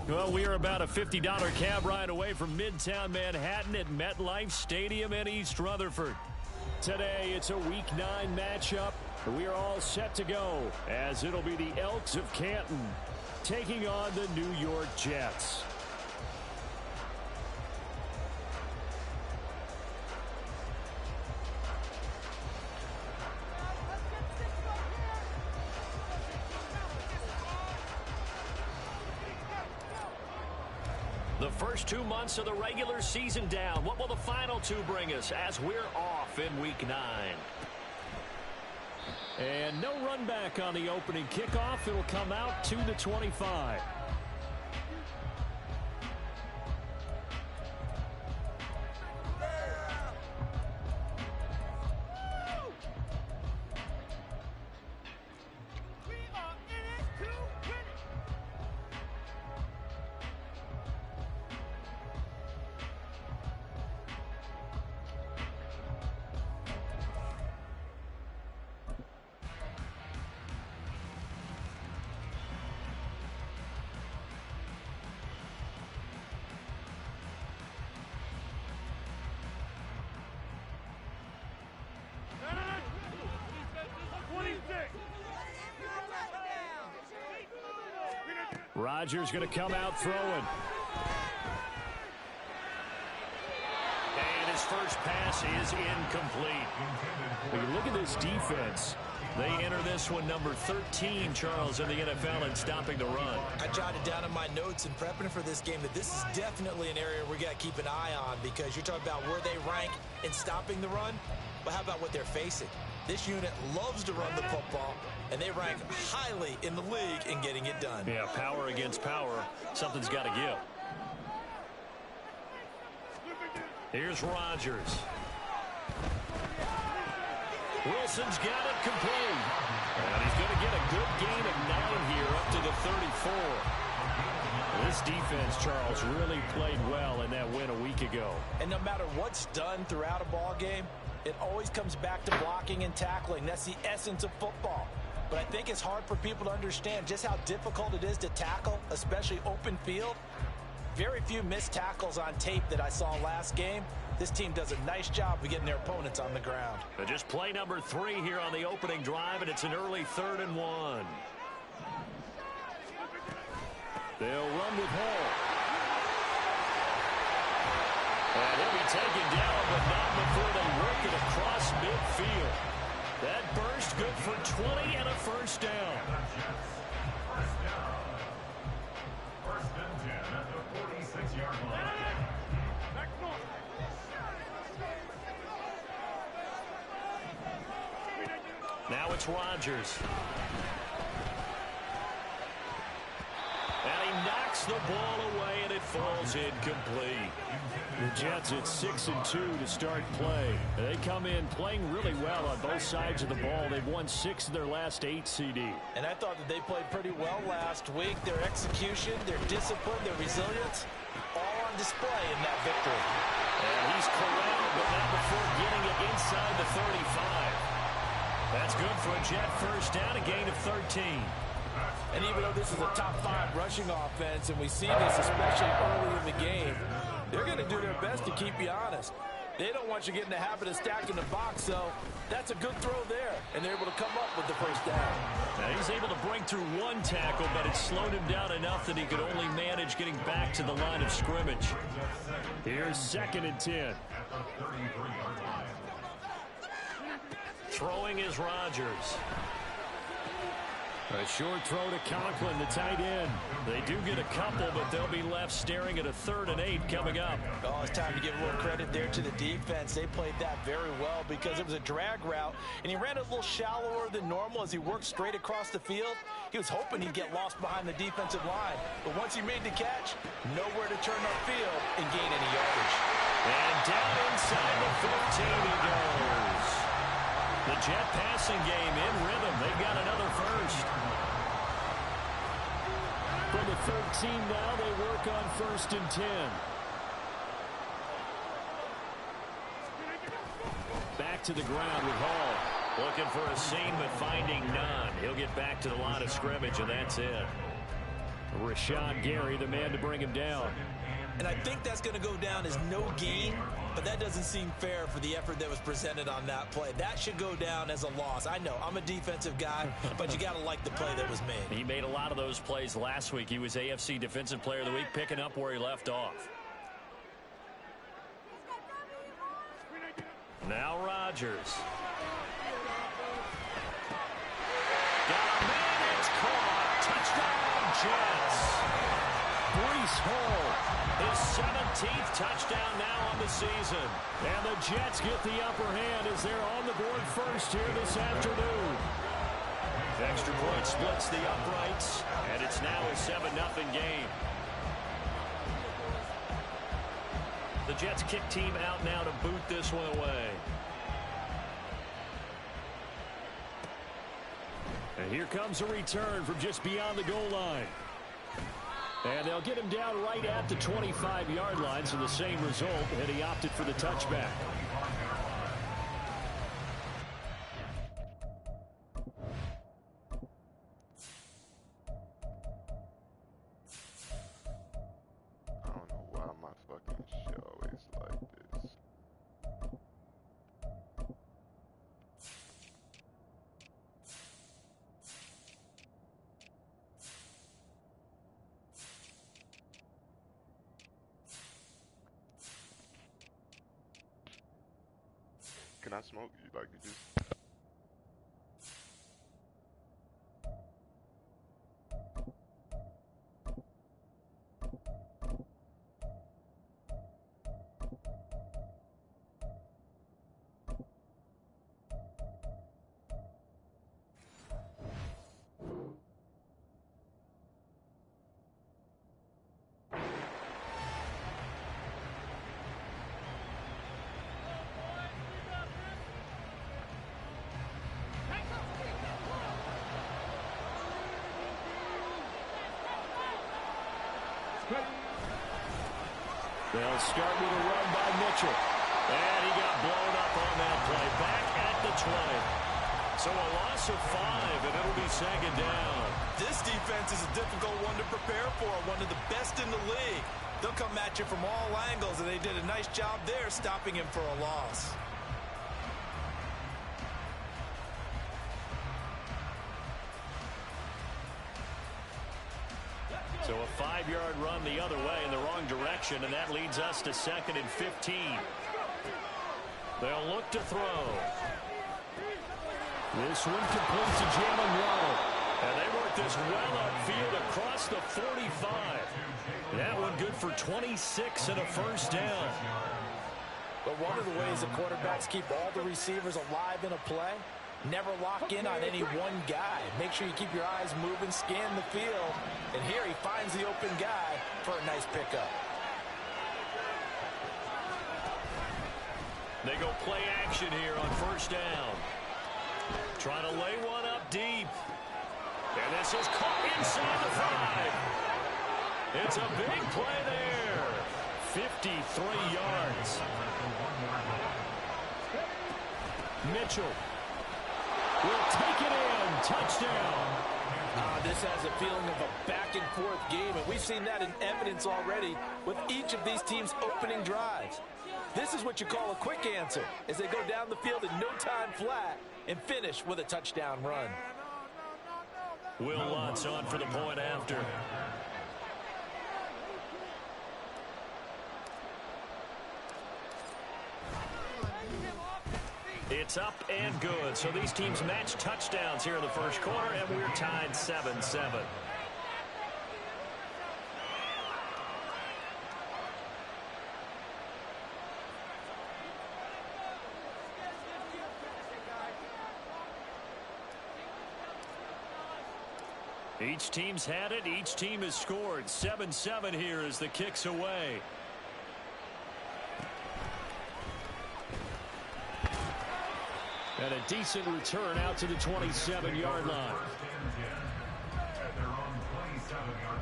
Well, we are about a $50 cab ride away from Midtown Manhattan at MetLife Stadium in East Rutherford. Today, it's a Week 9 matchup. We are all set to go, as it'll be the Elks of Canton taking on the New York Jets. The first 2 months of the regular season down. What will the final 2 bring us as we're off in Week 9? And no run back on the opening kickoff. It'll come out to the 25. Rodgers going to come out throwing. And his first pass is incomplete. When you look at this defense, they enter this one number 13, Charles, in the NFL in stopping the run. I jotted down in my notes in prepping for this game that this is definitely an area we got to keep an eye on, because you're talking about where they rank in stopping the run. But how about what they're facing? This unit loves to run the football, and they rank highly in the league in getting it done. Yeah, power against power. Something's got to give. Here's Rodgers. Wilson's got it complete. And he's going to get a good gain of 9 here up to the 34. This defense, Charles, really played well in that win a week ago. And no matter what's done throughout a ball game, it always comes back to blocking and tackling. That's the essence of football. But I think it's hard for people to understand just how difficult it is to tackle, especially open field. Very few missed tackles on tape that I saw last game. This team does a nice job of getting their opponents on the ground. But just play number 3 here on the opening drive, and it's an early 3rd and 1. They'll run with Hall. And he'll be taken down, but not before they work it across midfield. That burst good for 20 and a first down. First and 10 at the 46-yard line. Now it's Rodgers. And he knocks the ball away, and it falls incomplete. The Jets at 6-2 to start play. They come in playing really well on both sides of the ball. They've won 6 of their last 8 CD. And I thought that they played pretty well last week. Their execution, their discipline, their resilience, all on display in that victory. And he's corralled, but not before getting it inside the 35. That's good for a Jet first down, a gain of 13. And even though this is a top 5 rushing offense, and we see this especially early in the game, they're going to do their best to keep you honest. They don't want you getting the habit of stacking the box, so that's a good throw there, and they're able to come up with the first down. Now he's able to break through 1 tackle, but it slowed him down enough that he could only manage getting back to the line of scrimmage. Here's 2nd and 10. Throwing is Rodgers. A short throw to Conklin, the tight end. They do get a couple, but they'll be left staring at a 3rd and 8 coming up. Oh, it's time to give a little credit there to the defense. They played that very well because it was a drag route, and he ran a little shallower than normal as he worked straight across the field. He was hoping he'd get lost behind the defensive line, but once he made the catch, nowhere to turn upfield and gain any yardage. And down inside the 15 he goes. The Jet passing game in rhythm. They've got another first. From the 13 now, they work on 1st and 10. Back to the ground with Hall. Looking for a seam, but finding none. He'll get back to the line of scrimmage, and that's it. Rashawn Gary, the man to bring him down. And I think that's going to go down as no gain, but that doesn't seem fair for the effort that was presented on that play. That should go down as a loss. I know, I'm a defensive guy, but you got to like the play that was made. He made a lot of those plays last week. He was AFC Defensive Player of the Week, picking up where he left off. Now Rodgers. Got a man, it's caught. Touchdown, Jets. Breece Hall, his 17th touchdown now on the season. And the Jets get the upper hand as they're on the board first here this afternoon. Extra point splits the uprights, and it's now a 7-0 game. The Jets kick team out now to boot this one away. And here comes a return from just beyond the goal line. And they'll get him down right at the 25-yard line, so the same result, and he opted for the touchback. I don't know why my fucking shit always like this. Can I smoke you? Like, you just... They'll start with a run by Mitchell. And he got blown up on that play. Back at the 20. So a loss of 5, and it'll be 2nd down. This defense is a difficult one to prepare for, one of the best in the league. They'll come at you from all angles, and they did a nice job there stopping him for a loss. So a 5-yard run the other way in the wrong direction, and that leads us to 2nd and 15. They'll look to throw. This one complete to Jalen Waddle. And they work this well upfield across the 45. That one good for 26 and a 1st down. But one of the ways that quarterbacks keep all the receivers alive in a play, never lock in on any one guy. Make sure you keep your eyes moving, scan the field. And here he finds the open guy for a nice pickup. They go play action here on 1st down. Trying to lay one up deep. And this is caught inside the 5. It's a big play there. 53 yards. Mitchell will take it in. Touchdown. This has a feeling of a back-and-forth game, and we've seen that in evidence already with each of these teams' opening drives. This is what you call a quick answer, as they go down the field in no time flat and finish with a touchdown run. Will Lutz on for the point after. It's up and good. So these teams match touchdowns here in the first quarter, and we're tied 7-7. Each team's had it. Each team has scored. 7-7 here as the kick's away. And a decent return out to the 27-yard line. At their own 27-yard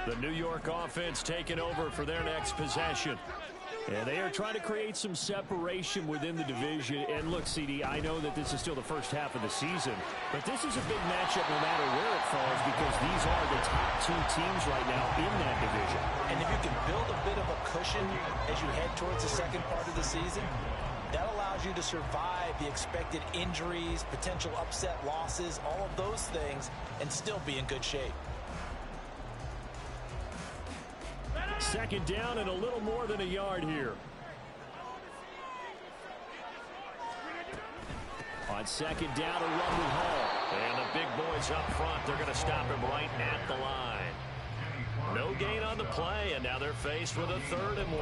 line. The New York offense taking over for their next possession. And they are trying to create some separation within the division. And look, CD, I know that this is still the first half of the season, but this is a big matchup no matter where it falls because these are the top two teams right now in that division. And if you can build a bit of a cushion as you head towards the second part of the season, that allows you to survive the expected injuries, potential upset losses, all of those things, and still be in good shape. Second down and a little more than a yard here. On second down, a run with Hall. And the big boys up front, they're going to stop him right at the line. No gain on the play, and now they're faced with a 3rd and 1.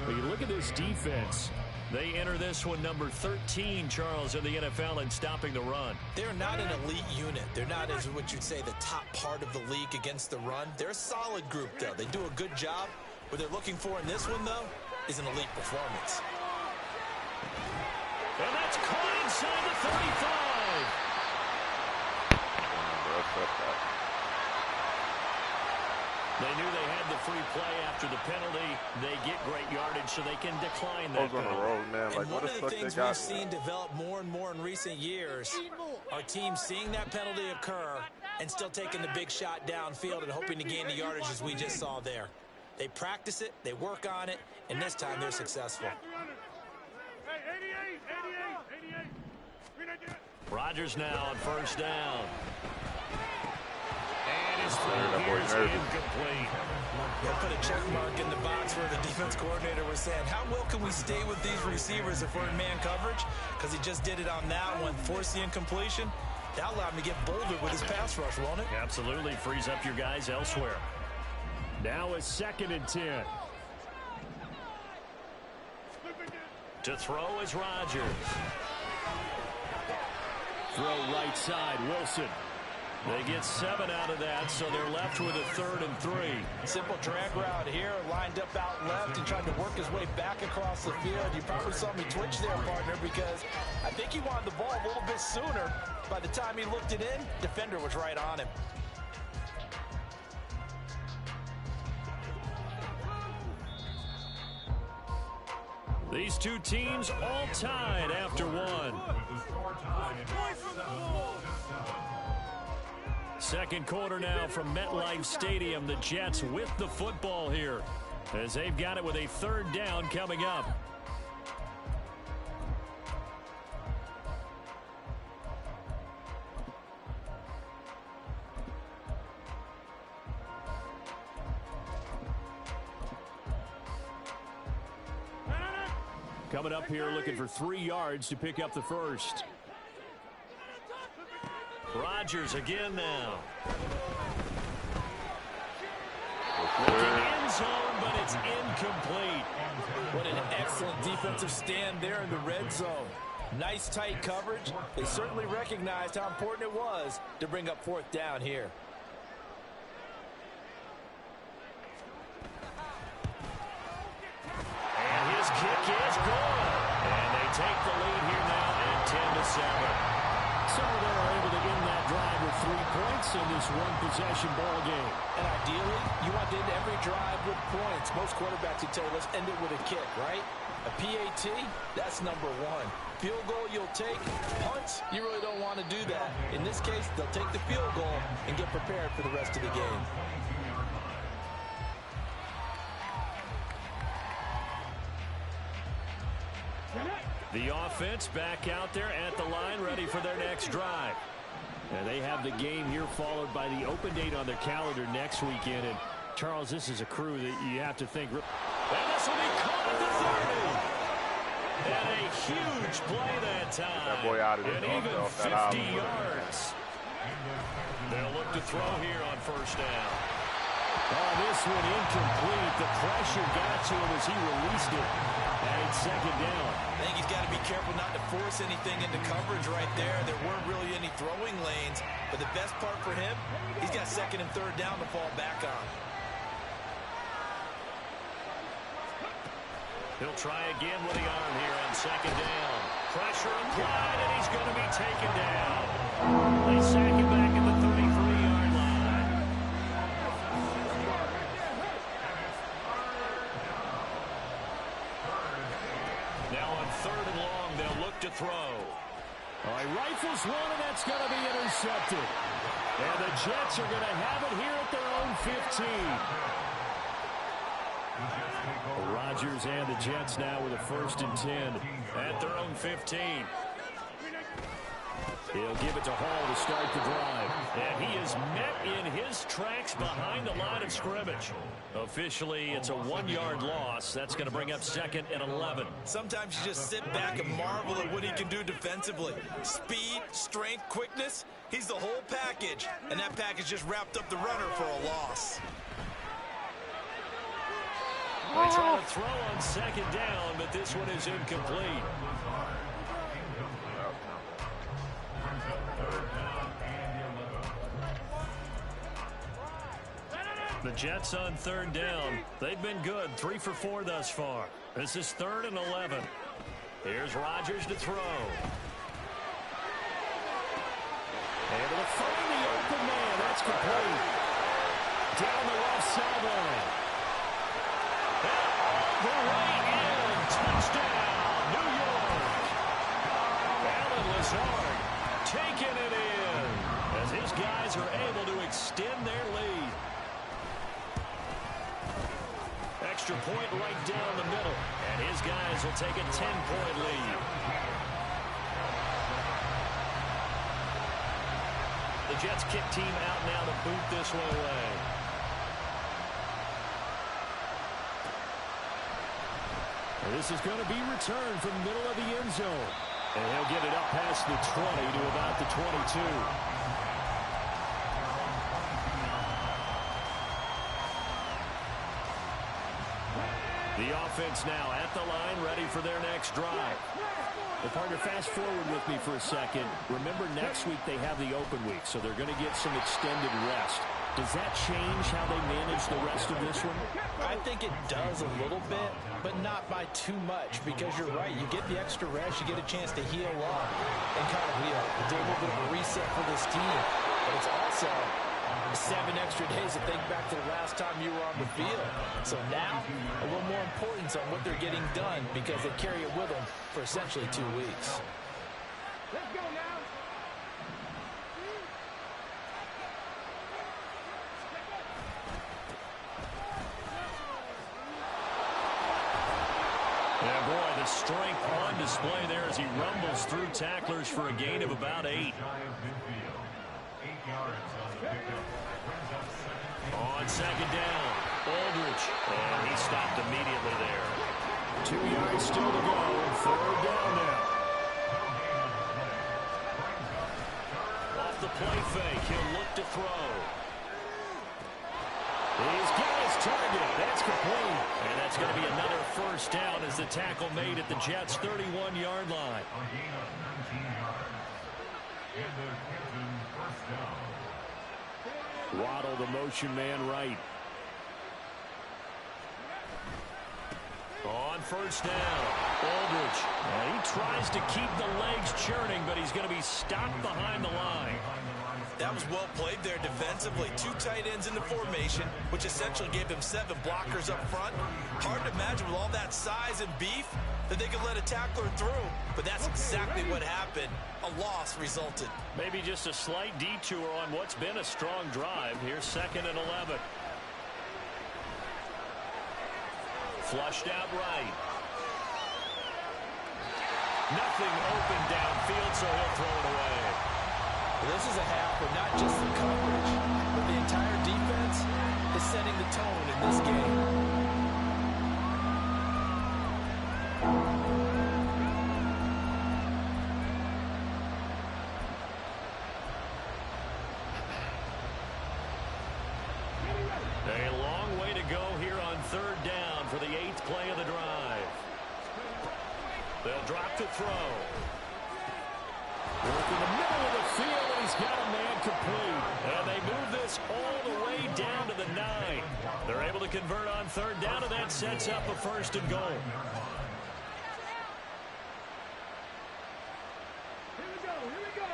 Well, you look at this defense. They enter this one number 13, Charles, in the NFL in stopping the run. They're not an elite unit. They're not, as what you'd say, the top part of the league against the run. They're a solid group, though. They do a good job. What they're looking for in this one, though, is an elite performance. And that's caught inside the 35. They knew they had the free play after the penalty. They get great yardage so they can decline that penalty. On the road, man. Like, and what one the of the fuck things they got? we've seen develop more and more in recent years are teams seeing that penalty occur and still taking the big shot downfield and hoping to gain the yardage as we just saw there. They practice it, they work on it, and this time they're successful. Rodgers now on first down. And his throw here is incomplete. They'll put a check mark in the box where the defense coordinator was saying, how well can we stay with these receivers if we're in man coverage? Because he just did it on that one, forced the incompletion. That allowed him to get bolder with his pass rush, won't it? Absolutely. Frees up your guys elsewhere. Now a 2nd and 10. To throw is Rodgers. Throw right side, Wilson. They get 7 out of that, so they're left with a 3rd and 3. Simple drag route here, lined up out left and tried to work his way back across the field. You probably saw me twitch there, partner, because I think he wanted the ball a little bit sooner. By the time he looked it in, defender was right on him. These two teams all tied after one. Second quarter now from MetLife Stadium. The Jets with the football here as they've got it with a 3rd down coming up. Coming up here looking for 3 yards to pick up the first. Rodgers again now. Looking end zone, but it's incomplete. What an excellent defensive stand there in the red zone. Nice tight coverage. They certainly recognized how important it was to bring up 4th down here. And his kick is good. And they take the lead here now at 10-7. So they're able to end that drive with 3 points in this one-possession ball game. And ideally, you want to end every drive with points. Most quarterbacks would tell you, let's end it with a kick, right? A PAT, that's number 1. Field goal you'll take. Punts, you really don't want to do that. In this case, they'll take the field goal and get prepared for the rest of the game. The offense back out there at the line, ready for their next drive. And they have the game here followed by the open date on their calendar next weekend. And Charles, this is a crew that you have to think And this will be caught at the 30. And a huge play that time. That boy out of and this even 50 yards. They'll look to throw here on first down. Oh, this one incomplete. The pressure got to him as he released it. And it's second down. I think he's got to be careful not to force anything into coverage right there. There weren't really any throwing lanes. But the best part for him, he's got second and third down to fall back on. He'll try again with the arm here on second down. Pressure applied, and he's going to be taken down. They sack him back at the 33-yard line. Now on third and long, they'll look to throw. All right, rifles one, and that's going to be intercepted. And the Jets are going to have it here at their own 15. Rodgers and the Jets now with a 1st and 10 at their own 15. He'll give it to Hall to start the drive. And he is met in his tracks behind the line of scrimmage. Officially, it's a 1-yard loss. That's going to bring up 2nd and 11. Sometimes you just sit back and marvel at what he can do defensively. Speed, strength, quickness. He's the whole package. And that package just wrapped up the runner for a loss. They try to throw on second down, but this one is incomplete. The Jets on third down. They've been good, 3 for 4 thus far. This is 3rd and 11. Here's Rodgers to throw. Able to find the open man. That's complete. Down the left sideline. The way in. Touchdown, New York. Alan Lazard taking it in as his guys are able to extend their lead. Extra point right down the middle, and his guys will take a 10-point lead. The Jets kick team out now to boot this one away. This is going to be returned from the middle of the end zone. And he'll get it up past the 20 to about the 22. The offense now at the line, ready for their next drive. Well, partner, fast forward with me for a second. Remember, next week they have the open week, so they're going to get some extended rest. Does that change how they manage the rest of this one? I think it does a little bit, but not by too much, because you're right. You get the extra rest, you get a chance to heal up and kind of do a little bit of a reset for this team. But it's also 7 extra days to think back to the last time you were on the field. So now, a little more importance on what they're getting done, because they carry it with them for essentially 2 weeks. Let's go now. Yeah, boy, the strength on display there as he rumbles through tacklers for a gain of about 8. On second down, Aldridge, and he stopped immediately there. 2 yards still to go, 3rd down now. Off the play fake, he'll look to throw. He's got his target. That's complete. And that's going to be another 1st down as the tackle made at the Jets' 31-yard line. Waddle, the motion man right. On 1st down, Aldridge. And he tries to keep the legs churning, but he's going to be stopped behind the line. That was well played there defensively. 2 tight ends in the formation, which essentially gave them 7 blockers up front. Hard to imagine with all that size and beef that they could let a tackler through. But that's exactly what happened. A loss resulted. Maybe just a slight detour on what's been a strong drive. Here's 2nd and 11. Flushed out right. Nothing open downfield, so he'll throw it away. This is a half where not just the coverage, but the entire defense is setting the tone in this game. A long way to go here on third down for the 8th play of the drive. They'll drop to throw. Work in the middle of the field, and he's got a man complete. And they move this all the way down to the 9. They're able to convert on third down, and that sets up a 1st and goal. Here we go. Here we go.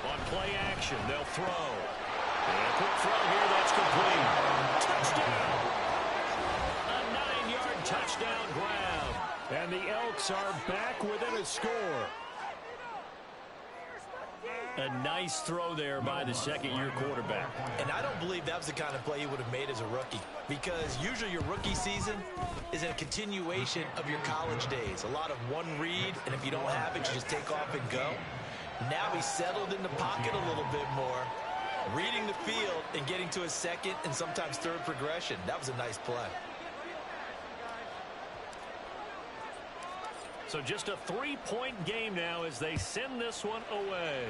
On play action, they'll throw. And a quick throw here, that's complete. Touchdown! A 9-yard touchdown grab. And the Elks are back within a score. A nice throw there by the second-year quarterback. And I don't believe that was the kind of play he would have made as a rookie, because usually your rookie season is a continuation of your college days. A lot of one read, and if you don't have it, you just take off and go. Now he's settled in the pocket a little bit more, reading the field and getting to his second and sometimes third progression. That was a nice play. So just a 3-point game now as they send this one away.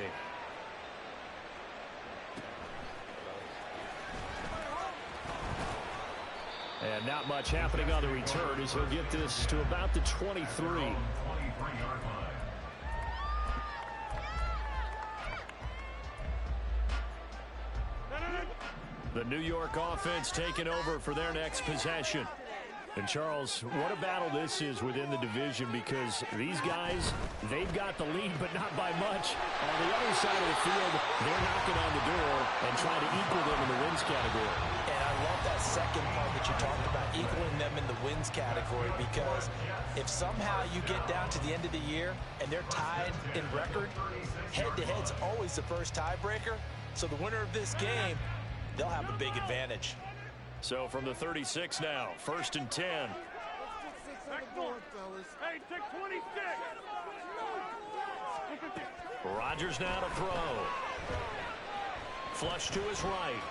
And not much happening on the return as he'll get this to about the 23. The New York offense taking over for their next possession. And, Charles, what a battle this is within the division, because these guys, they've got the lead, but not by much. On the other side of the field, they're knocking on the door and trying to equal them in the wins category. And I love that second part that you talked about, equaling them in the wins category, because if somehow you get down to the end of the year and they're tied in record, head-to-head's always the first tiebreaker. So the winner of this game, they'll have a big advantage. So from the 36 now, 1st and 10. Hey, take 26. Rodgers now to throw. Flush to his right.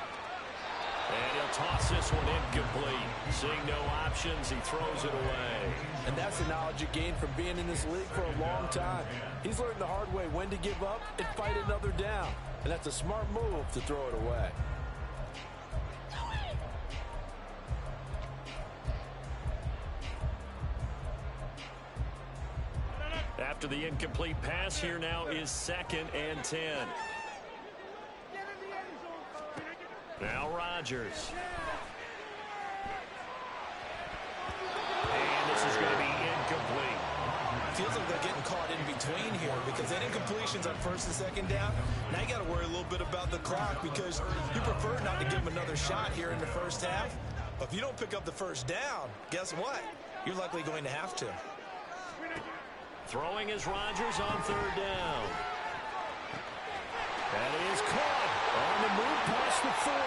And he'll toss this one incomplete. Seeing no options, he throws it away. And that's the knowledge you gain from being in this league for a long time. He's learned the hard way when to give up and fight another down. And that's a smart move to throw it away. After the incomplete pass, here now is 2nd and 10. Now Rodgers. And this is going to be incomplete. Feels like they're getting caught in between here, because that incompletion's on 1st and 2nd down. Now you got to worry a little bit about the clock, because you prefer not to give them another shot here in the first half. But if you don't pick up the first down, guess what? You're likely going to have to. Throwing is Rodgers on 3rd down. And he is caught on the move past the 40.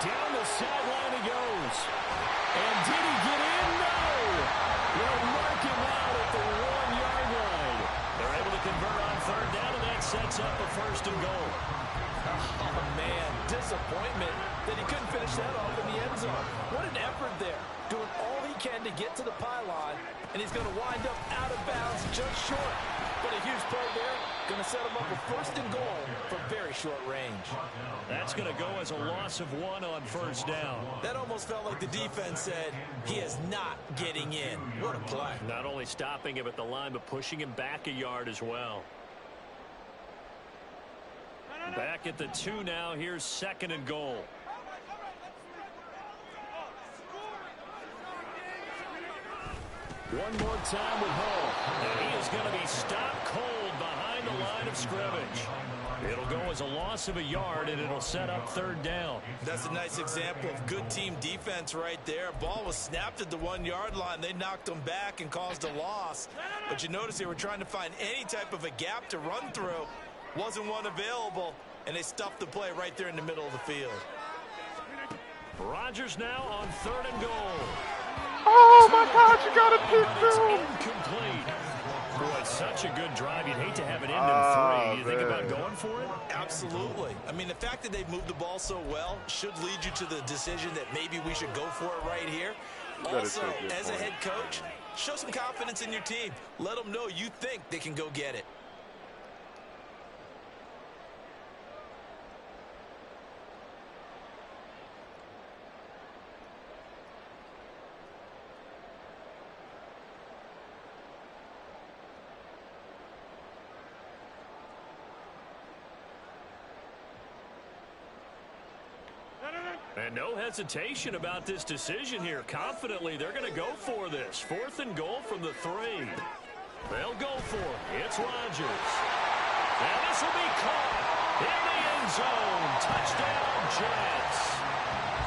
Down the sideline he goes. And did he get in? No! They'll mark him out at the 1-yard line. They're able to convert on 3rd down, and that sets up a 1st and goal. Oh, man, disappointment that he couldn't finish that off in the end zone. What an effort there, doing all he can to get to the pylon, and he's going to wind up out of bounds just short. But a huge play there, going to set him up with 1st and goal from very short range. That's going to go as a loss of 1 on 1st down. That almost felt like the defense said, he is not getting in. What a play. Not only stopping him at the line, but pushing him back a yard as well. Back at the 2 now. Here's 2nd and goal. One more time with Hall. And he is going to be stopped cold behind the line of scrimmage. It'll go as a loss of a yard, and it'll set up 3rd down. That's a nice example of good team defense right there. Ball was snapped at the 1-yard line. They knocked him back and caused a loss. But you notice they were trying to find any type of a gap to run through. Wasn't one available, and they stuffed the play right there in the middle of the field. Rodgers now on 3rd and goal. Oh my God, you got a pick through. Incomplete. Boy, such a good drive. You'd hate to have it end in 3. Do you think about going for it? Absolutely. I mean, the fact that they've moved the ball so well should lead you to the decision that maybe we should go for it right here. Also, as a head coach, show some confidence in your team. Let them know you think they can go get it. And no hesitation about this decision here. Confidently, they're going to go for this. 4th and goal from the 3. They'll go for it. It's Rodgers. Now this will be caught in the end zone. Touchdown, Jets.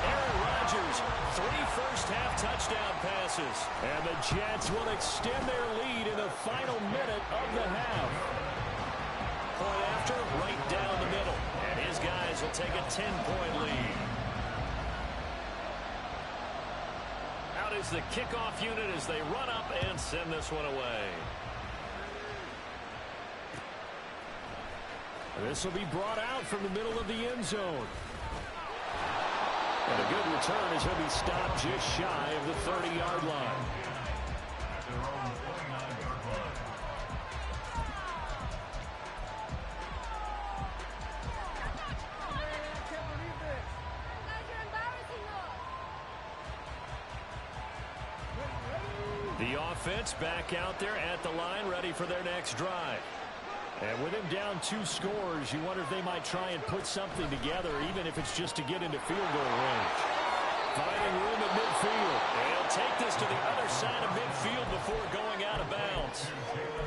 Aaron Rodgers, 3 first-half touchdown passes. And the Jets will extend their lead in the final minute of the half. Point after, right down the middle. And his guys will take a 10-point lead. Is the kickoff unit as they run up and send this one away. This will be brought out from the middle of the end zone. And a good return as he'll be stopped just shy of the 30-yard line. The offense back out there at the line, ready for their next drive. And with him down 2 scores, you wonder if they might try and put something together, even if it's just to get into field goal range. Finding room at midfield. They'll take this to the other side of midfield before going out of bounds.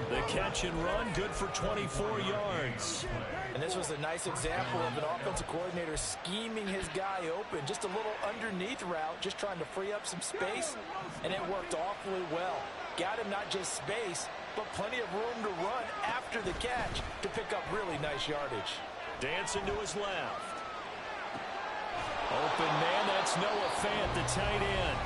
The catch and run, good for 24 yards. And this was a nice example of an offensive coordinator scheming his guy open. Just a little underneath route, just trying to free up some space, and it worked awfully well. Got him not just space, but plenty of room to run after the catch to pick up really nice yardage. Dancing to his left. Open man, that's Noah Fant, the tight end.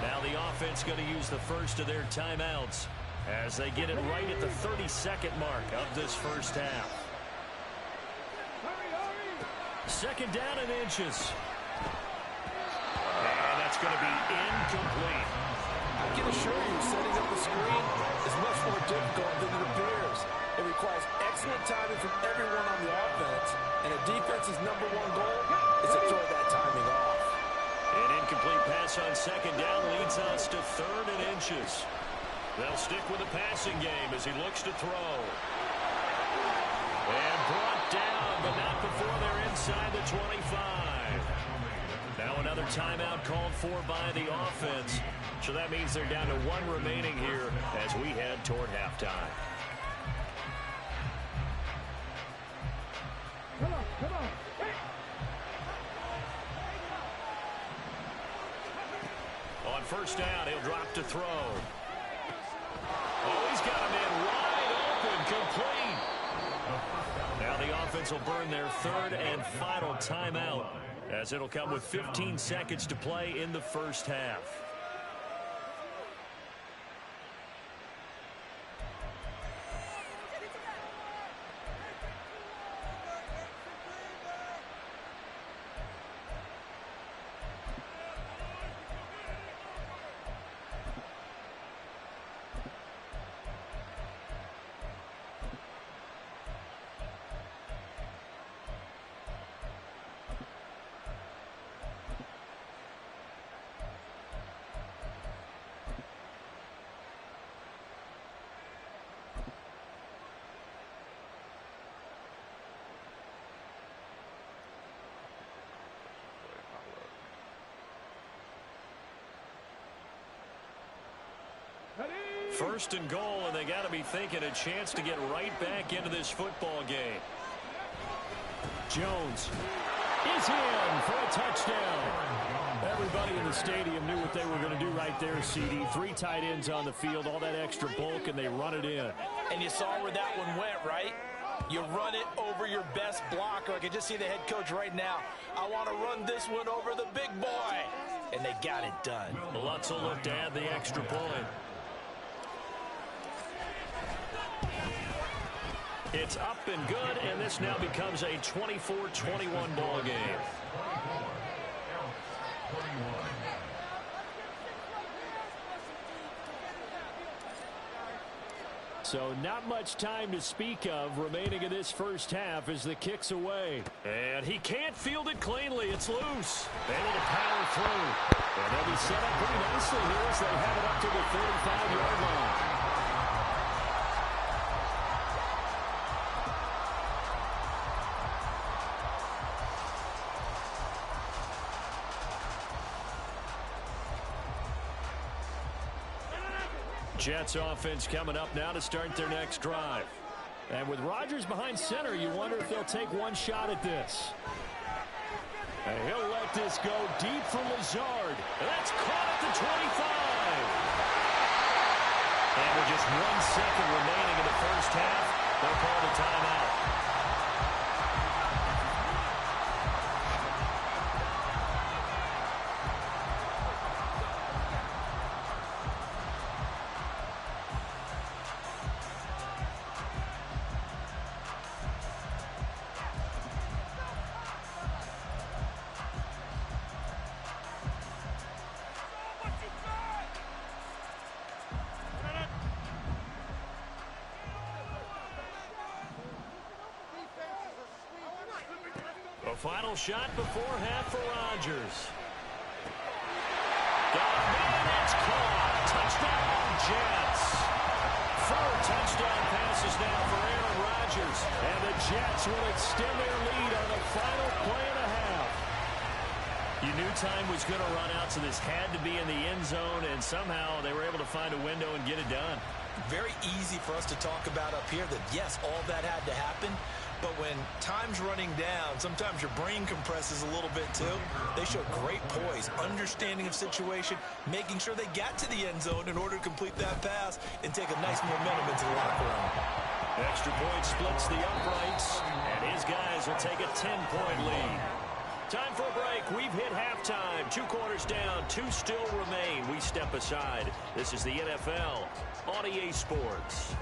Now the offense going to use the first of their timeouts as they get it right at the 32nd mark of this first half. 2nd down and inches. And that's going to be incomplete. I can assure you, setting up a screen is much more difficult than it appears. It requires excellent timing from everyone on the offense, and a defense's #1 goal is to throw that timing off. An incomplete pass on 2nd down leads us to 3rd and inches. They'll stick with the passing game as he looks to throw. And brought down, but not before they're inside the 25. Now another timeout called for by the offense. So that means they're down to 1 remaining here as we head toward halftime. Come on, come on. Hey. On 1st down, he'll drop to throw. Oh, he's got a man wide open, complete. Now the offense will burn their 3rd and final timeout as it'll come with 15 seconds to play in the first half. First and goal, and they got to be thinking a chance to get right back into this football game. Jones is in for a touchdown. Everybody in the stadium knew what they were going to do right there, CD. 3 tight ends on the field, all that extra bulk, and they run it in. And you saw where that one went, right? You run it over your best blocker. I can just see the head coach right now. I want to run this one over the big boy. And they got it done. Lutz will look to add the extra point. It's up and good, and this now becomes a 24-21 ball game. So not much time to speak of remaining in this first half as the kick's away. And he can't field it cleanly. It's loose. Able to power through. And they'll be set up pretty nicely here as they have it up to the 35-yard line. Jets offense coming up now to start their next drive. And with Rodgers behind center, you wonder if they'll take one shot at this. And he'll let this go deep for Lazard. And that's caught at the 25. And with just 1 second remaining in the first half, they'll call the timeout. A final shot before half for Rodgers. Got a man, it's caught. Touchdown, Jets. 4 touchdown passes now for Aaron Rodgers. And the Jets will extend their lead on the final play and a half. You knew time was going to run out, so this had to be in the end zone, and somehow they were able to find a window and get it done. Very easy for us to talk about up here that, yes, all that had to happen. But when time's running down, sometimes your brain compresses a little bit too. They showed great poise, understanding of situation, making sure they got to the end zone in order to complete that pass and take a nice momentum into the locker room. Extra point splits the uprights, and his guys will take a 10-point lead. Time for a break. We've hit halftime. 2 quarters down, 2 still remain. We step aside. This is the NFL on EA Sports.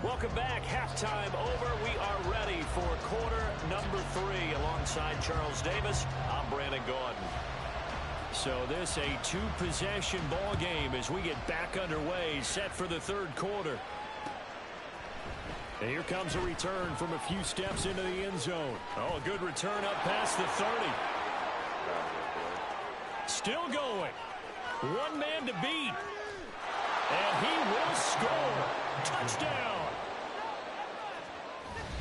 Welcome back. Halftime over. We are ready for quarter number 3 alongside Charles Davis. I'm Brandon Gordon. So this a 2-possession ball game as we get back underway, set for the third quarter. And here comes a return from a few steps into the end zone. Oh, a good return up past the 30. Still going. 1 man to beat. And he will score. Touchdown.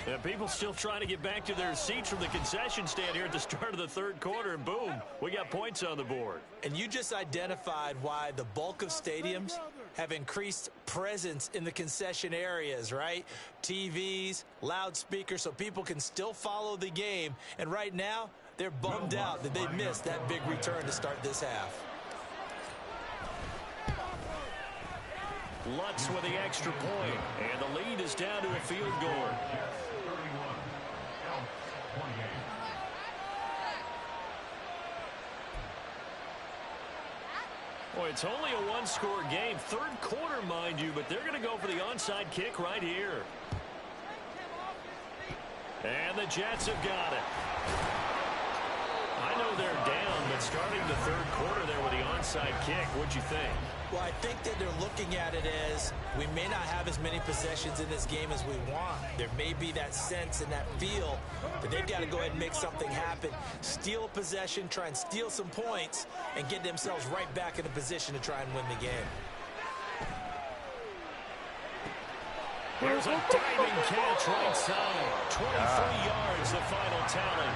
And people still trying to get back to their seats from the concession stand here at the start of the third quarter, and boom, we got points on the board. And you just identified why the bulk of stadiums have increased presence in the concession areas, right? TVs, loudspeakers, so people can still follow the game. And right now, they're bummed out that they missed that big return to start this half. Lutz with the extra point, and the lead is down to a field goal. Boy, it's only a 1-score game. Third quarter, mind you, but they're going to go for the onside kick right here. And the Jets have got it. I know they're down, but starting the third quarter there with the onside kick, what'd you think? Well, I think that they're looking at it as we may not have as many possessions in this game as we want. There may be that sense and that feel that they've got to go ahead and make something happen. Steal a possession, try and steal some points, and get themselves right back in a position to try and win the game. There's a diving catch right side. 23 yards, the final tally.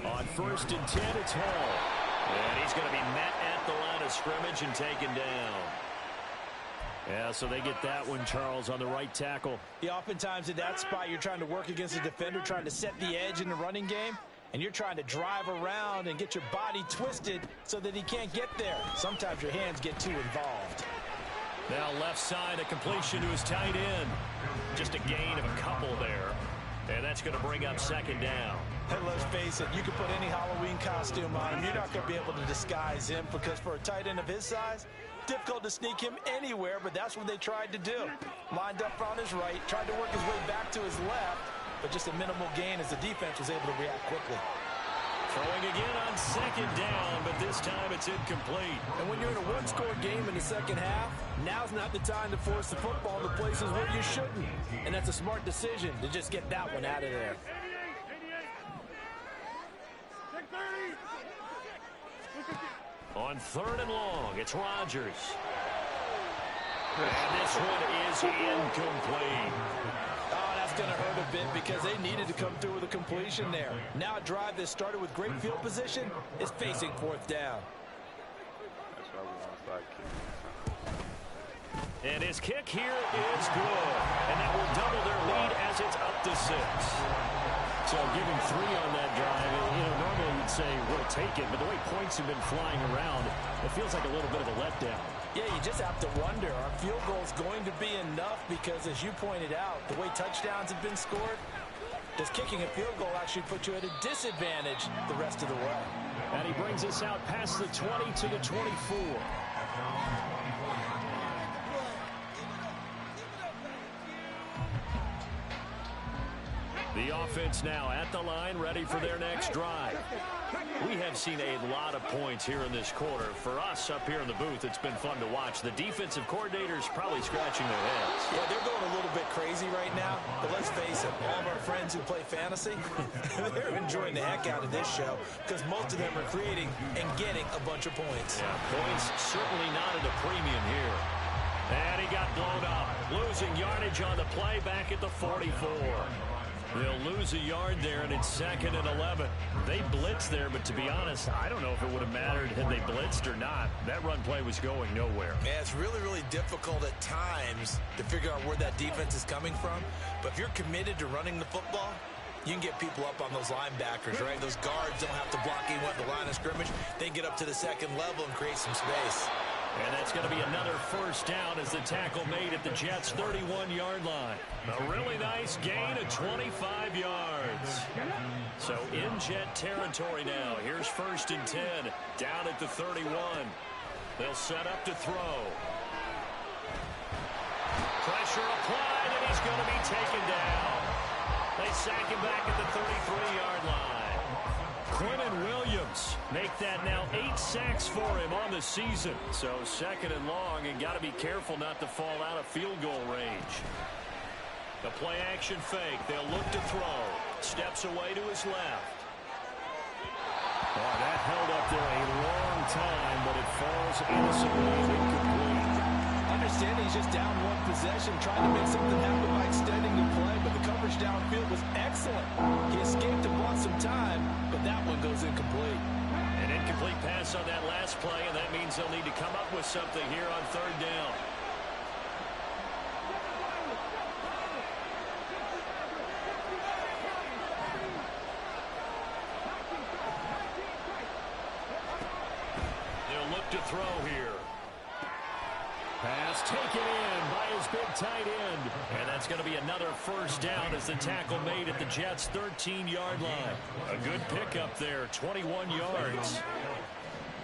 On 1st and 10, it's Hall. And he's going to be met at the line of scrimmage and taken down. Yeah, so they get that one, Charles, on the right tackle. Yeah, oftentimes in that spot, you're trying to work against a defender, trying to set the edge in the running game. and you're trying to drive around and get your body twisted so that he can't get there. Sometimes your hands get too involved. Now left side, a completion to his tight end. Just a gain of a couple there. And that's going to bring up second down. Hey, let's face it, you can put any Halloween costume on him. You're not going to be able to disguise him because for a tight end of his size, difficult to sneak him anywhere, but that's what they tried to do. Lined up on his right, tried to work his way back to his left, but just a minimal gain as the defense was able to react quickly. Throwing again on second down, but this time it's incomplete. And when you're in a one-score game in the second half, now's not the time to force the football to places where you shouldn't. And that's a smart decision to just get that one out of there. On third and long, it's Rodgers. And this one is incomplete. Oh, that's going to hurt a bit because they needed to come through with a completion there. Now a drive that started with great field position is facing fourth down. That's why we want to start kicking. And his kick here is good. And that will double their lead as it's up to 6. So giving 3 on that drive, normally you'd say we'll take it, but the way points have been flying around, it feels like a little bit of a letdown. Yeah, you just have to wonder, are field goals going to be enough? Because as you pointed out, the way touchdowns have been scored, does kicking a field goal actually put you at a disadvantage the rest of the way? And he brings us out past the 20 to the 24. The offense now at the line, ready for their next drive. We have seen a lot of points here in this quarter. For us up here in the booth, it's been fun to watch. The defensive coordinators probably scratching their heads. Yeah, they're going a little bit crazy right now, but let's face it, all of our friends who play fantasy, they're enjoying the heck out of this show because most of them are creating and getting a bunch of points. Yeah, points certainly not at a premium here. And he got blown up. Losing yardage on the play back at the 44. They'll lose a yard there, and it's 2nd and 11. They blitzed there, but to be honest, I don't know if it would have mattered had they blitzed or not. That run play was going nowhere. Yeah, it's really, really difficult at times to figure out where that defense is coming from. But if you're committed to running the football, you can get people up on those linebackers, right? Those guards don't have to block anyone at the line of scrimmage. They can get up to the second level and create some space. And that's going to be another first down as the tackle made at the Jets' 31-yard line. A really nice gain of 25 yards. So in Jet territory now. Here's 1st and 10 down at the 31. They'll set up to throw. Pressure applied, and he's going to be taken down. They sack him back at the 33-yard line. Quentin Williams make that now 8 sacks for him on the season. So 2nd and long, and got to be careful not to fall out of field goal range. The play action fake. They'll look to throw. Steps away to his left. Oh, that held up there a long time, but it falls innocently and incomplete. Understanding he's just down one possession, trying to make something happen by extending the play, but the coverage downfield was excellent. He escaped and bought some time, but that one goes incomplete. An incomplete pass on that last play, and that means they'll need to come up with something here on 3rd down. They'll look to throw here. Pass taken in by his big tight end. And that's going to be another first down as the tackle made at the Jets' 13-yard line. A good pickup there, 21 yards.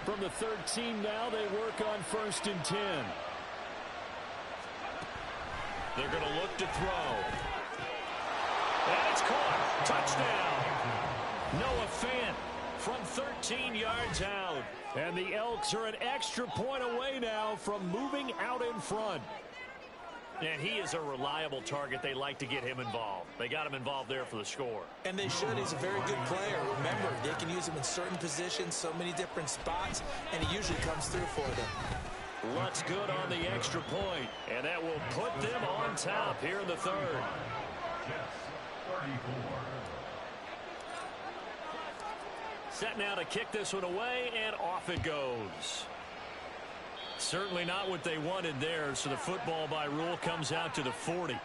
From the 13 now, they work on 1st and 10. They're going to look to throw. And it's caught. Touchdown. Noah Fant from 13 yards out. And the Elks are an extra point away now from moving out in front. And he is a reliable target. They like to get him involved. They got him involved there for the score. And they should. He's a very good player. Remember, they can use him in certain positions, so many different spots, and he usually comes through for them. Lutz good on the extra point, and that will put them on top here in the 3rd. Set now to kick this one away, and off it goes. Certainly not what they wanted there, so the football by rule comes out to the 40.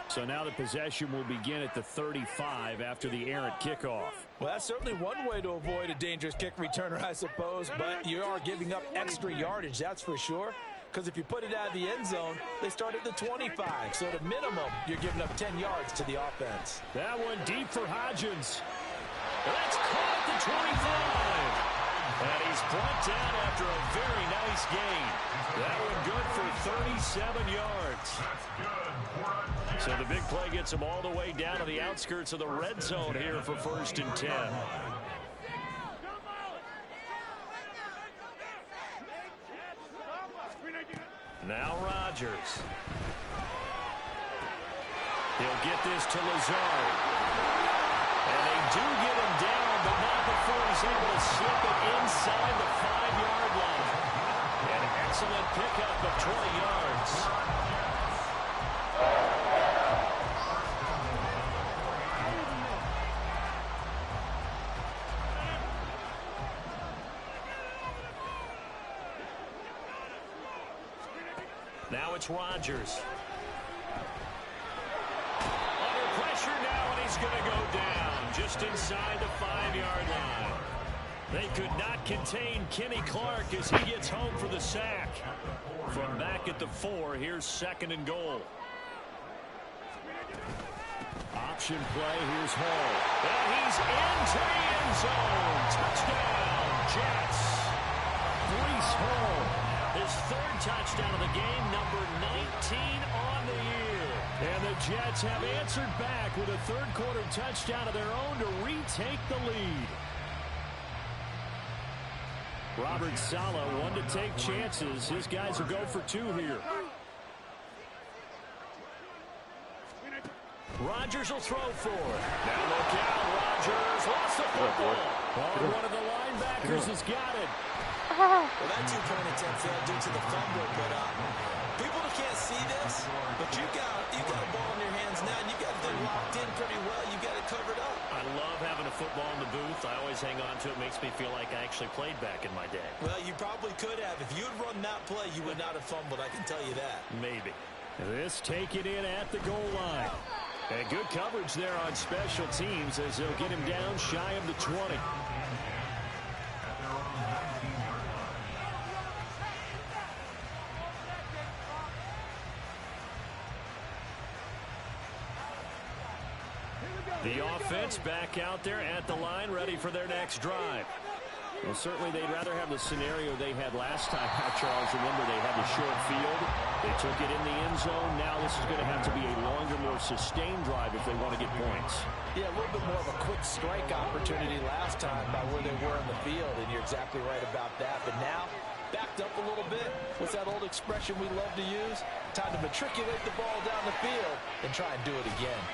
So now the possession will begin at the 35 after the errant kickoff. Well, that's certainly one way to avoid a dangerous kick returner, I suppose, but you are giving up extra yardage, that's for sure. Because if you put it out of the end zone, they start at the 25. So at a minimum, you're giving up 10 yards to the offense. That one deep for Hodgins. That's caught at the 25. And he's brought down after a very nice gain. That one good for 37 yards. So the big play gets him all the way down to the outskirts of the red zone here for 1st and 10. Now Rodgers. He'll get this to Lazard. And they do get him down, but not before he's able to slip it inside the 5-yard line. An excellent pickup of 20 yards. Now it's Rodgers. Under pressure now, and he's going to go down just inside the 5-yard line. They could not contain Kenny Clark as he gets home for the sack. From back at the 4, here's 2nd and goal. Option play, here's Hall. And he's into the end zone. Touchdown, Jets. Breece Hall. His 3rd touchdown of the game, number 19 on the year. And the Jets have answered back with a 3rd-quarter touchdown of their own to retake the lead. Robert Saleh, one to take chances. His guys will go for 2 here. Rodgers will throw for it. Now look out, Rodgers lost the football. Oh, one of the linebackers has got it. Well, that 2-point attempt failed due to the fumble, but people can't see this, but you got a ball in your hands now, and you got it locked in pretty well. You got it covered up. I love having a football in the booth. I always hang on to it. Makes me feel like I actually played back in my day. Well, you probably could have. If you had run that play, you would not have fumbled. I can tell you that. Maybe. This taken in at the goal line. And good coverage there on special teams as they'll get him down shy of the 20. The offense back out there at the line, ready for their next drive. Well, certainly they'd rather have the scenario they had last time, Charles. Remember, they had the short field. They took it in the end zone. Now this is going to have to be a longer, more sustained drive if they want to get points. Yeah, a little bit more of a quick strike opportunity last time by where they were in the field, and you're exactly right about that. But now, backed up a little bit. What's that old expression we love to use? Time to matriculate the ball down the field and try and do it again.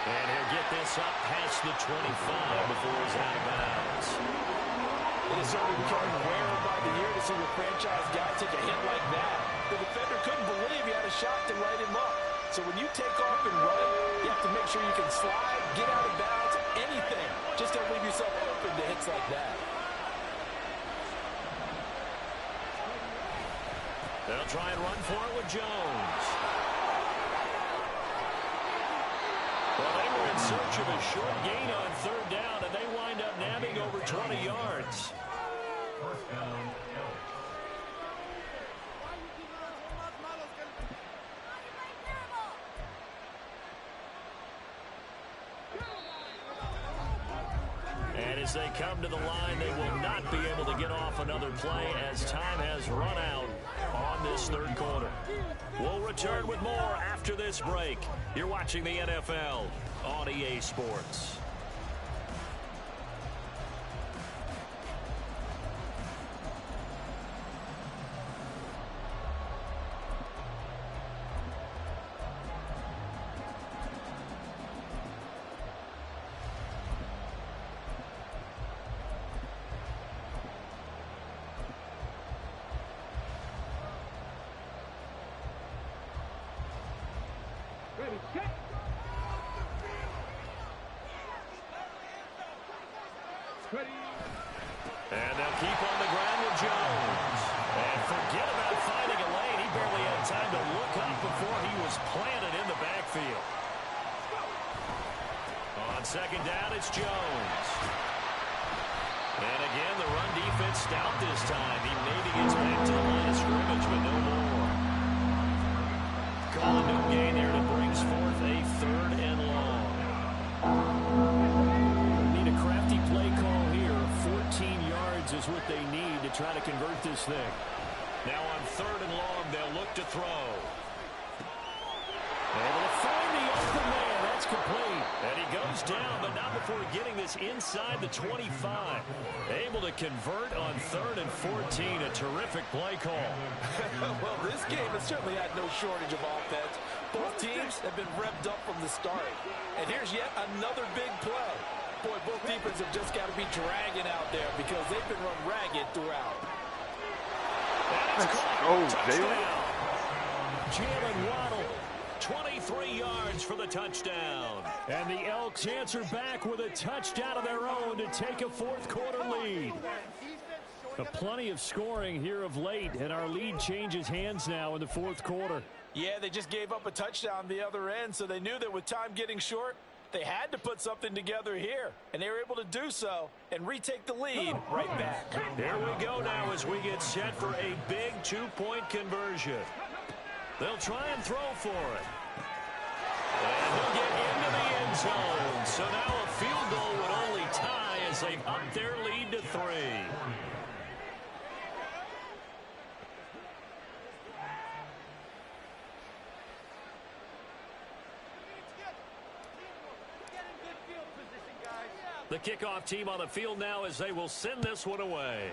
And he'll get this up past the 25 before he's out of bounds. It is certainly becoming rarer by the year to see your franchise guy take a hit like that. The defender couldn't believe he had a shot to light him up. So when you take off and run, you have to make sure you can slide, get out of bounds, anything. Just don't leave yourself open to hits like that. They'll try and run for it with Jones. Well, they were in search of a short gain on 3rd down, and they wind up nabbing over 20 yards. First down, ELK. And as they come to the line, they will not be able to get off another play as time has run out on this 3rd quarter. We'll return with more after this break. You're watching the NFL on EA Sports. Ready, set. Ready. And they'll keep on the ground with Jones. And forget about finding a lane. He barely had time to look up before he was planted in the backfield. On second down, it's Jones. And again, the run defense stout this time. He maybe gets back to the line of scrimmage, but no more. Calling no gain there, and it brings forth a 3rd and long. They need a crafty play call here. 14 yards is what they need to try to convert this thing. Now on 3rd and long, they'll look to throw. Able to find the open man. That's complete. And he goes down, but not before getting this inside the 25. Able to convert on 3rd and 14. A terrific play call. Well, this game has certainly had no shortage of offense. Both teams have been revved up from the start. And here's yet another big play. Boy, both defenses have just got to be dragging out there because they've been run ragged throughout. Let's go, Jalen. Jalen Waddle, 23 yards for the touchdown. And the Elks answer back with a touchdown of their own to take a 4th quarter lead. Plenty of scoring here of late, and our lead changes hands now in the 4th quarter. Yeah, they just gave up a touchdown the other end, so they knew that with time getting short, they had to put something together here, and they were able to do so and retake the lead right back. Here we go now as we get set for a big 2-point conversion. They'll try and throw for it. And he'll get into the end zone. So now a field goal would only tie as they up their lead to 3. The kickoff team on the field now as they will send this one away.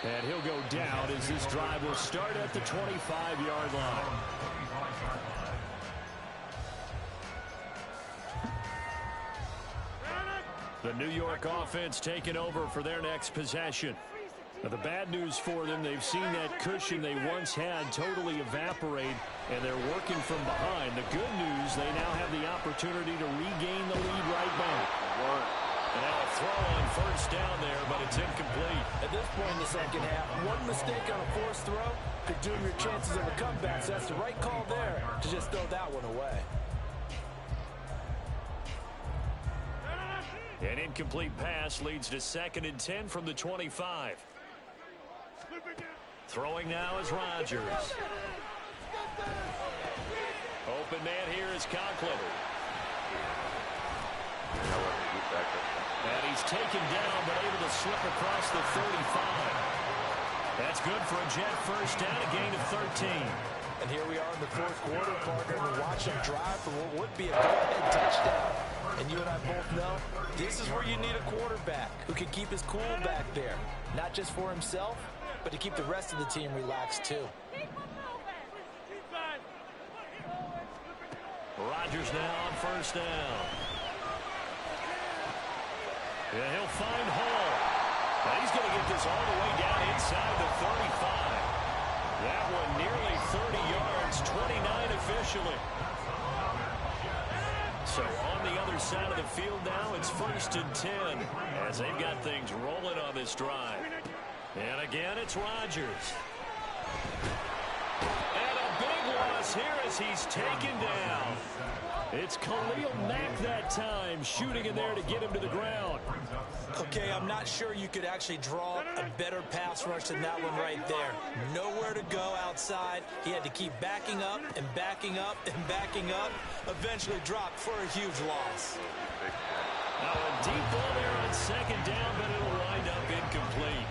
And he'll go down as this drive will start at the 25-yard line. The New York offense taking over for their next possession. Now, the bad news for them, they've seen that cushion they once had totally evaporate, and they're working from behind. The good news, they now have the opportunity to regain the lead right back. And now a throw on 1st down there, but it's incomplete. At this point in the second half, one mistake on a forced throw could doom your chances of a comeback, so that's the right call there to just throw that one away. An incomplete pass leads to 2nd and 10 from the 25. Throwing now is Rodgers. Open man here is Conklin. And he's taken down, but able to slip across the 35. That's good for a Jet 1st down, a gain of 13. And here we are in the 4th quarter, partner, to watch them drive for what would be a go-ahead touchdown. And you and I both know this is where you need a quarterback who can keep his cool back there. Not just for himself, but to keep the rest of the team relaxed too. Rodgers now on 1st down. Yeah, he'll find Hall. And he's going to get this all the way down inside the 35. That one nearly 30 yards, 29 officially. So on the other side of the field now, it's 1st and 10 as they've got things rolling on this drive. And again, it's Rodgers. And a big loss here as he's taken down. It's Khalil Mack that time, shooting in there to get him to the ground. Okay, I'm not sure you could actually draw a better pass rush than that one right there. Nowhere to go outside. He had to keep backing up and backing up and backing up. Eventually dropped for a huge loss. Now a deep ball there on 2nd down, but it'll wind up incomplete.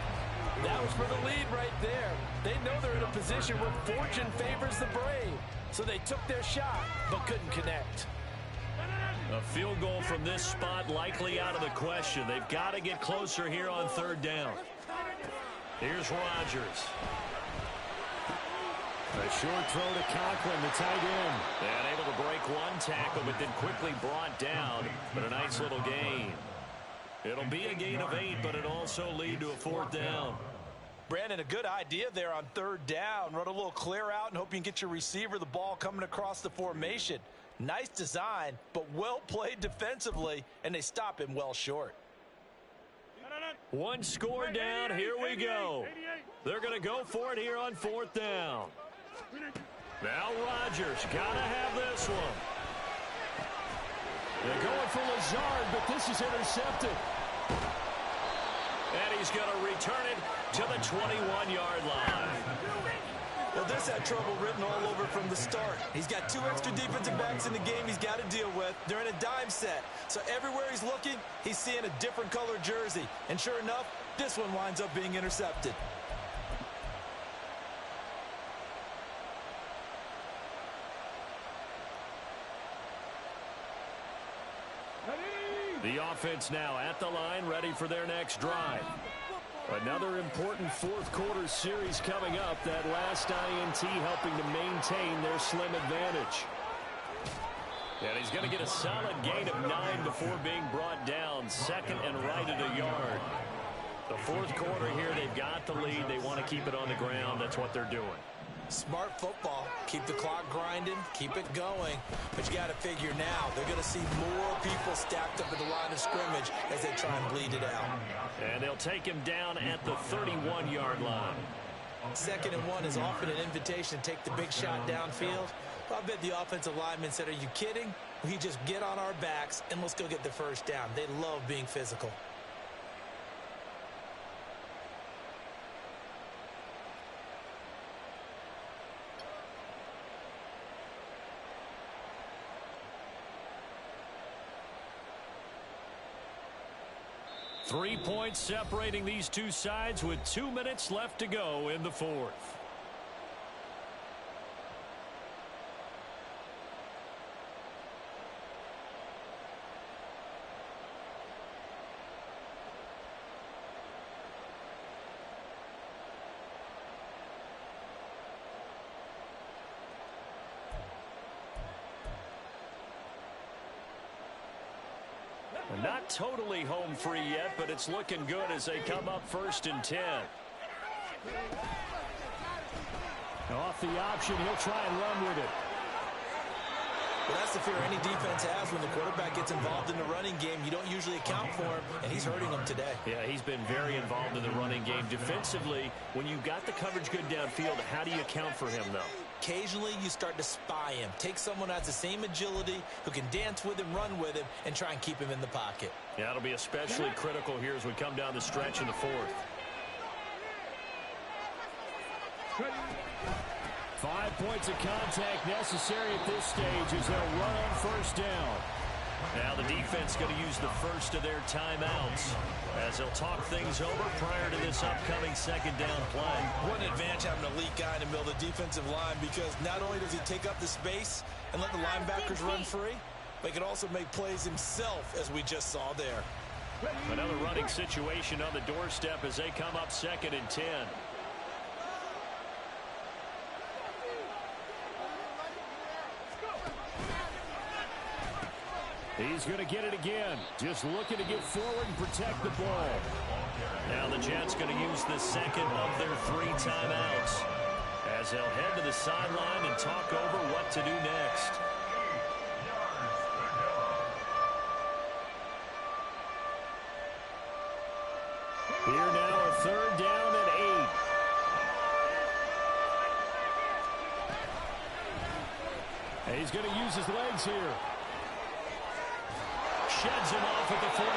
That was for the lead right there. They know they're in a position where fortune favors the brave. So they took their shot, but couldn't connect. A field goal from this spot likely out of the question. They've got to get closer here on 3rd down. Here's Rodgers. A short throw to Conklin, the tight end. And able to break one tackle, but then quickly brought down. But a nice little gain. It'll be a gain of 8, but it'll also lead to a 4th down. Brandon, a good idea there on 3rd down. Run a little clear out and hope you can get your receiver the ball coming across the formation. Nice design, but well played defensively, and they stop him well short. One score down. Here we go. They're going to go for it here on 4th down. Now Rodgers got to have this one. They're going for Lazard, but this is intercepted. And he's going to return it to the 21-yard line. Well, this had trouble written all over from the start. He's got 2 extra defensive backs in the game he's got to deal with. They're in a dime set. So everywhere he's looking, he's seeing a different color jersey. And sure enough, this one winds up being intercepted. The offense now at the line, ready for their next drive. Another important 4th quarter series coming up. That last INT helping to maintain their slim advantage. And he's going to get a solid gain of 9 before being brought down. 2nd and right at a yard. The 4th quarter here, they've got the lead. They want to keep it on the ground. That's what they're doing. Smart football. Keep the clock grinding. Keep it going. But you got to figure now, they're going to see more people stacked up at the line of scrimmage as they try and bleed it out. And they'll take him down at the 31-yard line. 2nd and 1 is often an invitation to take the big shot downfield. Well, I bet the offensive lineman said, are you kidding? We just get on our backs and let's go get the first down. They love being physical. Three points separating these two sides with 2 minutes left to go in the 4th. Not totally home free yet, but it's looking good as they come up 1st and 10. Off the option, he'll try and run with it. Well, that's the fear any defense has when the quarterback gets involved in the running game. You don't usually account for him, and he's hurting them today. Yeah, he's been very involved in the running game. Defensively, when you've got the coverage good downfield, how do you account for him, though? Occasionally, you start to spy him. Take someone who has the same agility, who can dance with him, run with him, and try and keep him in the pocket. Yeah, it'll be especially critical here as we come down the stretch in the 4th. 5 points of contact necessary at this stage as they'll run on 1st down. Now the defense going to use the first of their timeouts as they'll talk things over prior to this upcoming 2nd down play. What an advantage having an elite guy in the middle of the defensive line, because not only does he take up the space and let the linebackers run free, but he can also make plays himself, as we just saw there. Another running situation on the doorstep as they come up 2nd and 10. He's going to get it again. Just looking to get forward and protect the ball. Now the Jets going to use the 2nd of their 3 timeouts as they'll head to the sideline and talk over what to do next. Here now, a 3rd down and 8. And he's going to use his legs here. Sheds him off at the 45.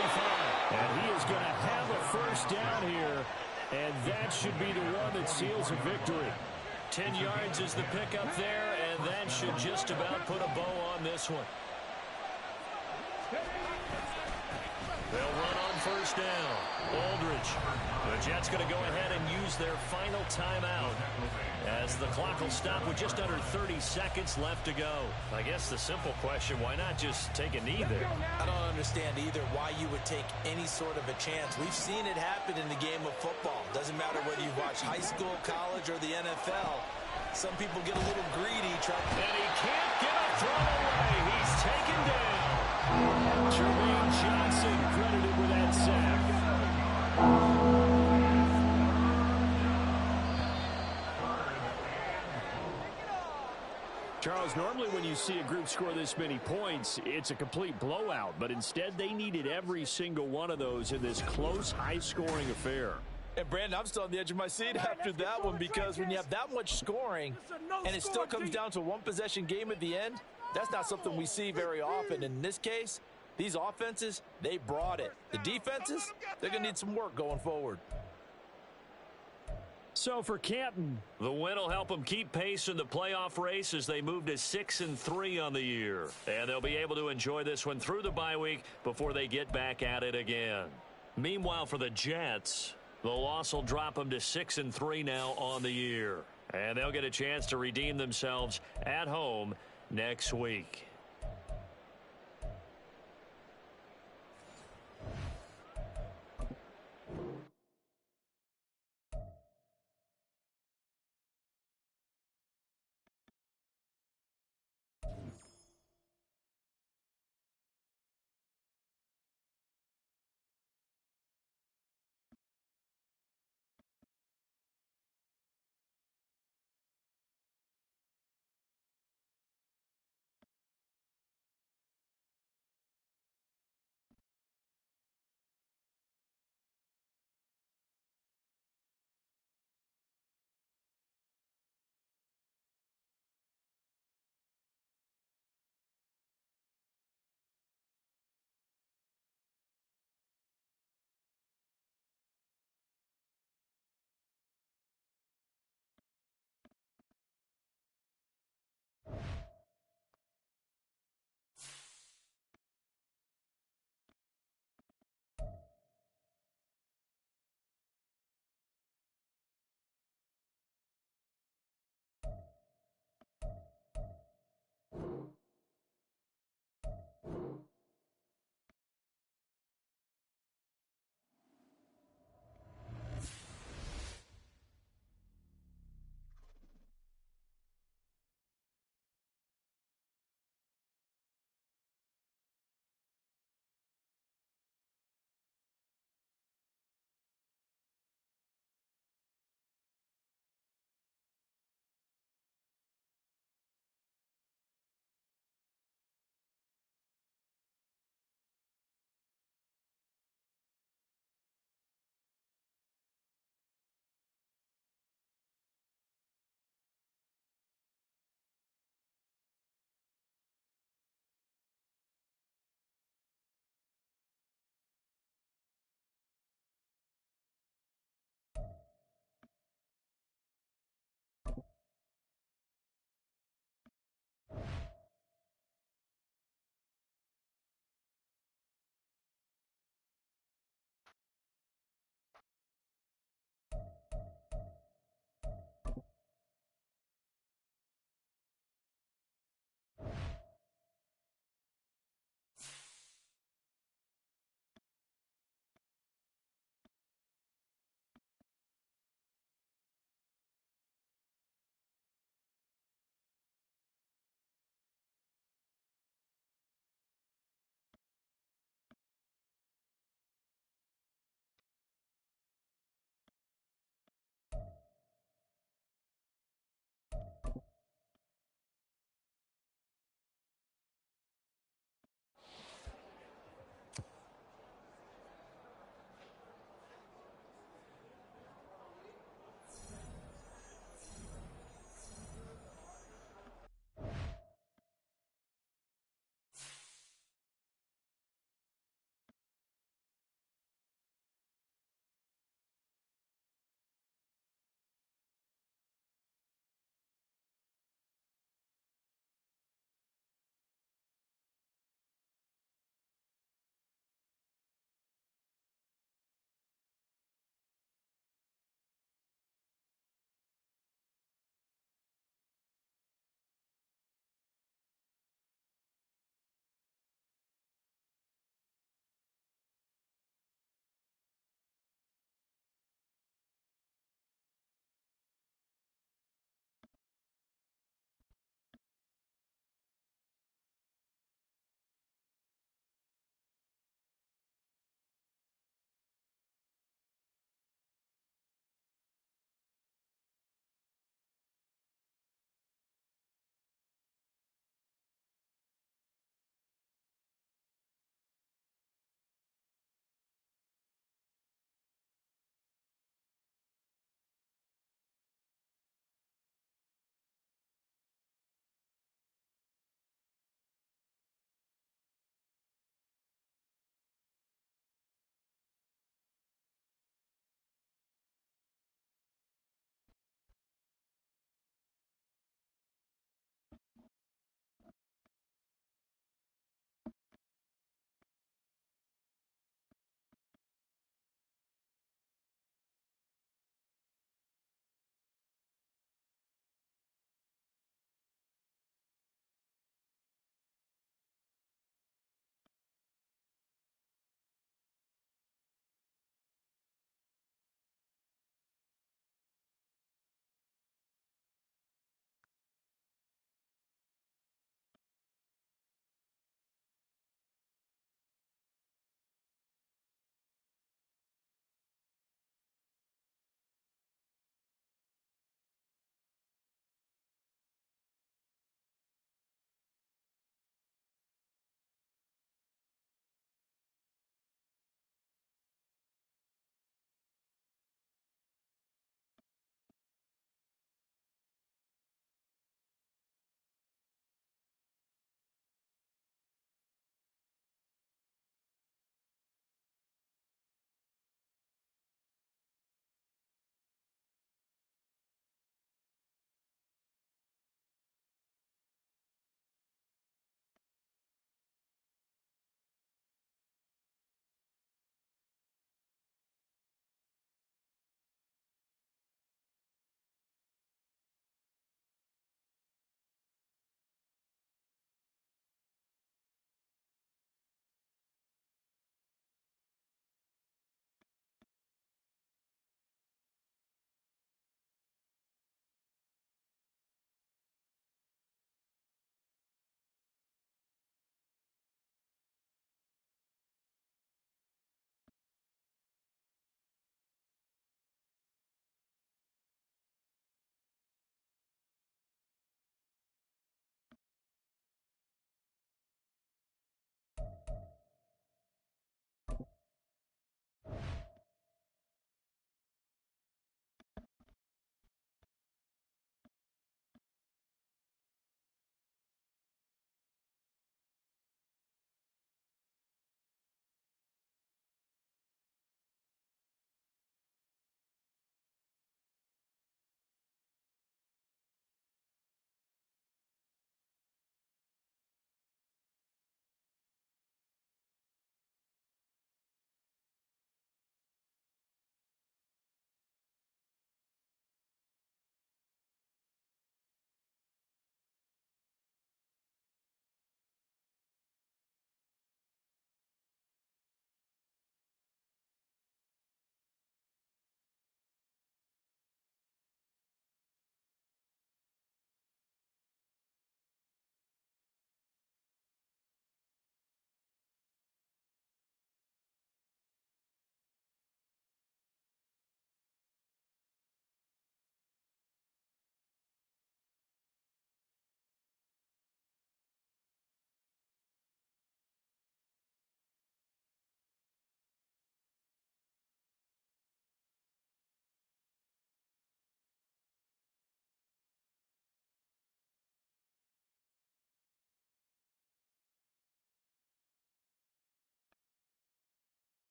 And he is going to have a 1st down here. And that should be the one that seals a victory. 10 yards is the pickup there, and that should just about put a bow on this one. They'll run on 1st down. Aldridge. The Jets going to go ahead and use their final timeout as the clock will stop with just under 30 seconds left to go. I guess the simple question, why not just take a knee there? I don't understand either why you would take any sort of a chance. We've seen it happen in the game of football. Doesn't matter whether you watch high school, college, or the NFL. Some people get a little greedy. And he can't get a throw away. He's taken down. Jermaine Johnson credited with that sack. Charles, normally when you see a group score this many points, it's a complete blowout. But instead, they needed every single one of those in this close, high-scoring affair. And, Brandon, I'm still on the edge of my seat after that one because when you have that much scoring and it still comes down to a one-possession game at the end, that's not something we see very often. In this case, these offenses, they brought it. The defenses, they're going to need some work going forward. So for Canton, the win will help them keep pace in the playoff race as they move to 6-3 on the year. And they'll be able to enjoy this one through the bye week before they get back at it again. Meanwhile, for the Jets, the loss will drop them to 6-3 now on the year. And they'll get a chance to redeem themselves at home next week.